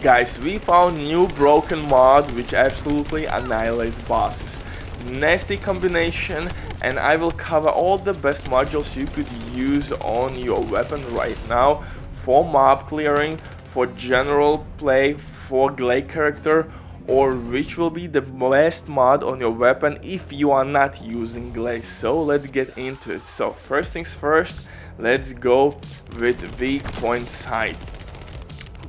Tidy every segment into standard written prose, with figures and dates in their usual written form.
Guys, we found new broken mod which absolutely annihilates bosses. Nasty combination, and I will cover all the best modules you could use on your weapon right now for mob clearing, for general play, for glay character, or which will be the best mod on your weapon if you are not using glay. So let's get into it. So first things first, let's go with weak point sight.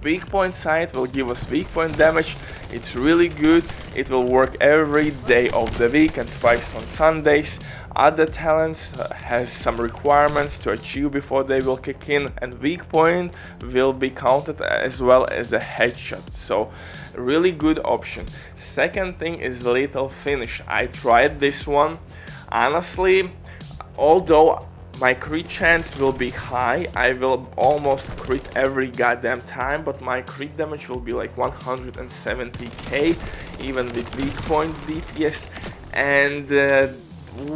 Weak point sight will give us weak point damage. It's really good. It will work every day of the week and twice on Sundays. Other talents has some requirements to achieve before they will kick in, and weak point will be counted as well as a headshot. So really good option. Second thing is lethal finish. I tried this one. Honestly, although my crit chance will be high, I will almost crit every goddamn time, but my crit damage will be like 170k even with weak point DPS. And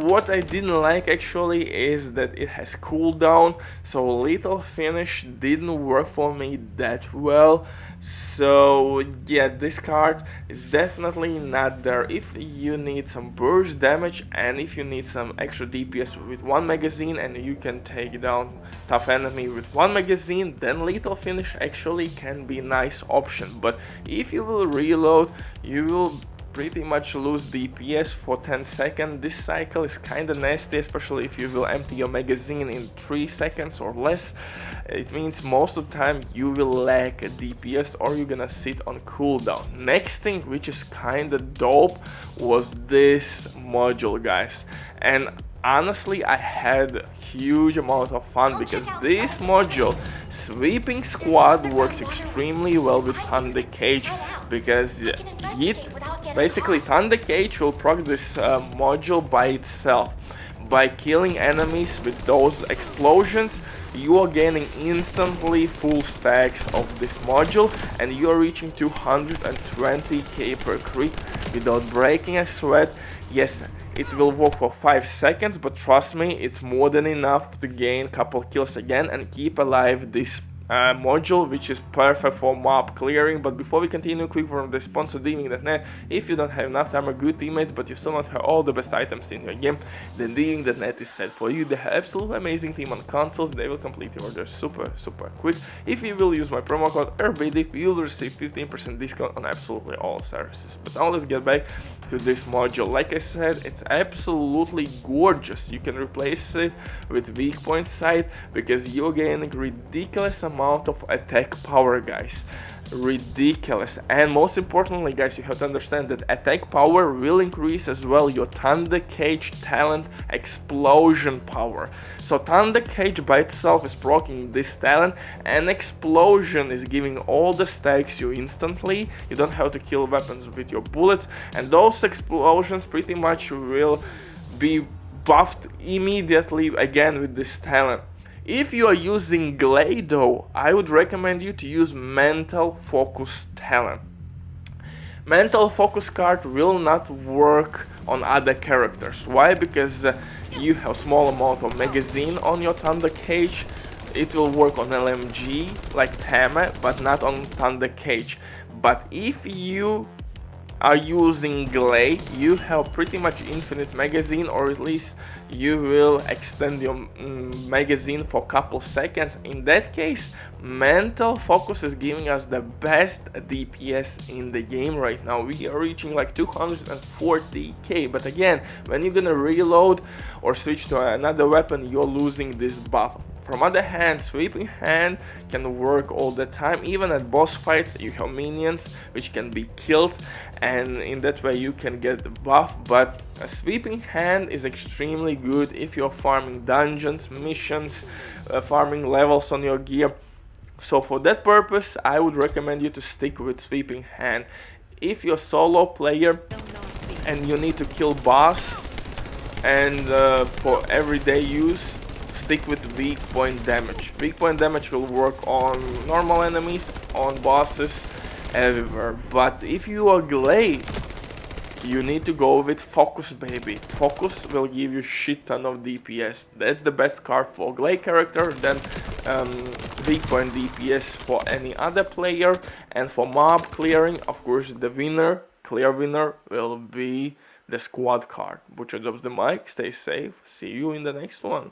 what I didn't like actually is that it has cooldown, so lethal finish didn't work for me that well. So yeah, this card is definitely not there if you need some burst damage and if you need some extra DPS with one magazine and you can take down tough enemy with one magazine, then lethal finish actually can be a nice option. But if you will reload, you will pretty much lose DPS for 10 seconds. This cycle is kinda nasty, especially if you will empty your magazine in 3 seconds or less. It means most of the time you will lack a DPS or you're gonna sit on cooldown. Next thing, which is kinda dope, was this module, guys. And honestly, I had a huge amount of fun because this module, Sweeping Squad, works extremely well with Thunder Cage, because basically Thunder Cage will proc this module by itself. By killing enemies with those explosions, you are gaining instantly full stacks of this module and you are reaching 220k per crit without breaking a sweat. Yes, it will work for 5 seconds, but trust me, it's more than enough to gain a couple kills again and keep alive this module, which is perfect for mob clearing. But before we continue, quick from the sponsor DPS.net. If you don't have enough time or good teammates, but you still not have all the best items in your game, then DPS.net is set for you. They have absolutely amazing team on consoles. They will complete your order super quick. If you will use my promo code RBDIP, you will receive 15% discount on absolutely all services. But now let's get back to this module. Like I said, it's absolutely gorgeous. You can replace it with weak point sight because you're gaining ridiculous amount of attack power, guys. Ridiculous. And most importantly, guys, you have to understand that attack power will increase as well your Thunder Cage talent explosion power. So Thunder Cage by itself is proccing this talent, and explosion is giving all the stacks you instantly. You don't have to kill weapons with your bullets, and those explosions pretty much will be buffed immediately again with this talent. If you are using glay though, I would recommend you to use mental focus talent. Mental focus card will not work on other characters. Why? Because you have small amount of magazine on your Thunder Cage. It will work on LMG like Tama, but not on Thunder Cage. But if you are using glay, you have pretty much infinite magazine, or at least you will extend your magazine for a couple seconds. In that case, mental focus is giving us the best DPS in the game right now. We are reaching like 240k, but again, when you're gonna reload or switch to another weapon, you're losing this buff. From other hand, Sweeping Hand can work all the time. Even at boss fights, you have minions which can be killed, and in that way you can get the buff. But a Sweeping Hand is extremely good if you're farming dungeons, missions, farming levels on your gear. So for that purpose, I would recommend you to stick with Sweeping Hand. If you're a solo player and you need to kill boss and for everyday use, stick with weak point damage. Weak point damage will work on normal enemies, on bosses, everywhere. But if you are glay, you need to go with focus, baby. Focus will give you shit ton of DPS. That's the best card for glay character. Then weak point DPS for any other player. And for mob clearing, of course, the winner, clear winner, will be the squad card. Butcher drops the mic, stay safe, see you in the next one.